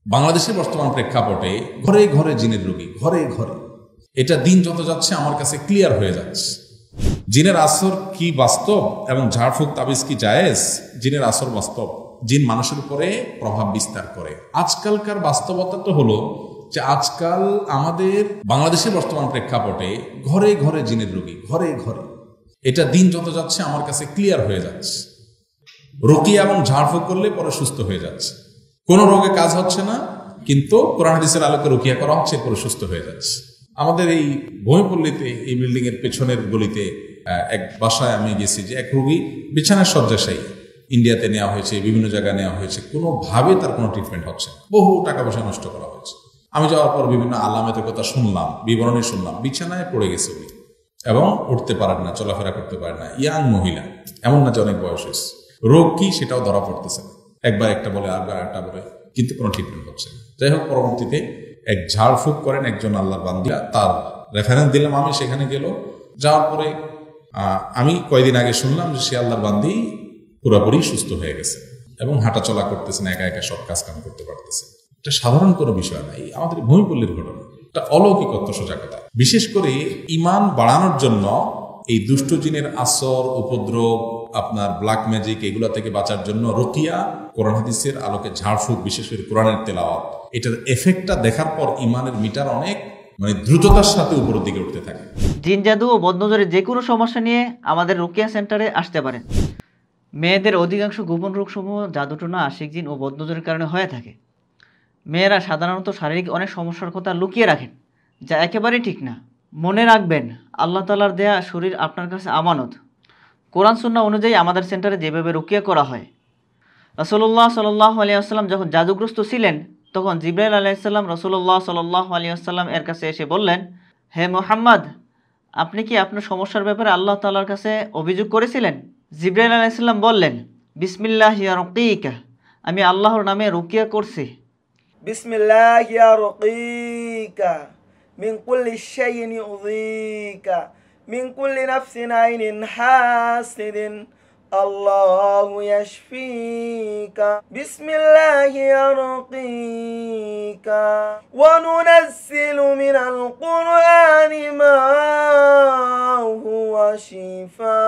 বাংলাদেশের বর্তমান প্রেক্ষাপটে ঘরে ঘরে জিনের রোগী, ঘরে ঘরে। এটা দিন যত যাচ্ছে আমার কাছে ক্লিয়ার হয়ে যাচ্ছে। জিনের আসর কি বাস্তব এবং ঝাড়ফুঁক তাবিজ কি জায়েজ? জিনের আসর বাস্তব। জিন মানুষের উপরে প্রভাব বিস্তার করে। আজকালকার বাস্তবতা তো হলো যে আজকাল আমাদের বাংলাদেশের বর্তমান প্রেক্ষাপটে ঘরে ঘরে জিনের রোগী, ঘরে ঘরে। এটা দিন যত যাচ্ছে আমার কাছে ক্লিয়ার হয়ে যাচ্ছে। রুকিয়া এবং ঝাড়ফুঁক করলে পরে সুস্থ হয়ে যাচ্ছে। কোনো রোগে কাজ হচ্ছে না, কিন্তু কোরআন হাদিসের আলোকে রুকিয়া করা হচ্ছে, পরে সুস্থ হয়ে যাচ্ছে। আমাদের এই ভূমিপল্লীতে, এই বিল্ডিং এর পেছনের গলিতে এক বাসায় আমি গেছি, যে এক রোগী বিছানার শয্যাশায়ী, ইন্ডিয়াতে নেওয়া হয়েছে, বিভিন্ন জায়গায় নেওয়া হয়েছে, কোনোভাবে তার কোনো ট্রিটমেন্ট হচ্ছে না, বহু টাকা পয়সা নষ্ট করা হয়েছে। আমি যাওয়ার পর বিভিন্ন আলামতের কথা শুনলাম, বিবরণী শুনলাম, বিছানায় পড়ে গেছে উনি এবং উঠতে পারেন না, চলাফেরা করতে পারেন না, ইয়াং মহিলা, এমন না যে অনেক বয়স হয়েছে। রোগ কি সেটাও ধরা পড়তেছে না, একবার একটা বলে আরেকবার একটা বলে, কিন্তু কোনো ট্রিটমেন্ট হচ্ছে না। যাই হোক, পরবর্তীতে এক ঝাড়ফুঁক করেন একজন আল্লাহর বান্দা, তার রেফারেন্স দিলাম আমি, সেখানে গেল। যাওয়ার পরে আমি কয়েকদিন আগে শুনলাম যে সে আল্লাহর বান্দি পুরোপুরি সুস্থ হয়ে গেছে এবং হাঁটা চলা করতেছেন, একা একা সব কাজ কাম করতে পারতেছে। এটা সাধারণ কোনো বিষয় নাই, আমাদের ভূমিপল্লীর ঘটনা। এটা অলৌকিকত্ব, সজাগতা। বিশেষ করে ঈমান বাড়ানোর জন্য এই দুষ্ট জিনের আসর, উপদ্রব, আপনার ব্ল্যাক ম্যাজিক, এগুলা থেকে বাঁচার জন্য রুকিয়া, কোরআন হাদিসের আলোকে ঝাড়ফুঁক, বিশেষ করে কোরআনের তেলাওয়াত, এটার এফেক্টটা দেখার পর ঈমানের মিটার অনেক দ্রুততার সাথে উপরের দিকে উঠতে থাকে। জিন জাদু ও বদনজরের যে কোনো সমস্যা নিয়ে আমাদের রুকিয়া সেন্টারে আসতে পারেন। মেয়েদের অধিকাংশ গোপন রোগসমূহ জাদুটোনা, আশিক জিন ও বদনজরের কারণে হয়ে থাকে। মেয়েরা সাধারণত শারীরিক অনেক সমস্যার কথা লুকিয়ে রাখেন, যা একেবারেই ঠিক না। মনে রাখবেন, আল্লাহ তাআলার দেয়া শরীর আপনার কাছে আমানত। কোরআন সুন্নাহ অনুযায়ী আমাদের সেন্টারে যেভাবে রুকিয়া করা হয়, রাসূলুল্লাহ সাল্লাল্লাহু আলাইহি ওয়াসাল্লাম যখন জাদুগ্রস্ত ছিলেন, তখন জিবরাইল আলাইহিস সালাম রাসূলুল্লাহ সাল্লাল্লাহু আলাইহি ওয়াসাল্লাম এর কাছে এসে বললেন, হে মুহাম্মদ, আপনি কি আপনার সমস্যার ব্যাপারে আল্লাহ তাআলার কাছে অভিযোগ করেছিলেন? জিবরাইল আলাইহিস সালাম বললেন, বিসমিল্লাহি আরকিকা, আমি আল্লাহর নামে রুকিয়া করছি। বিসমিল্লাহি আরকিকা মিন কুল্লি শাইইন ইউযিকা মিন কুল্লি নাফসিন আইনিন হাসিদিন আল্লাহু ইয়াশফিকা বিসমিল্লাহি আরকিকা ওয়া নুনাজ্জিলু মিনাল কুরআনি মা হুয়া শিফা।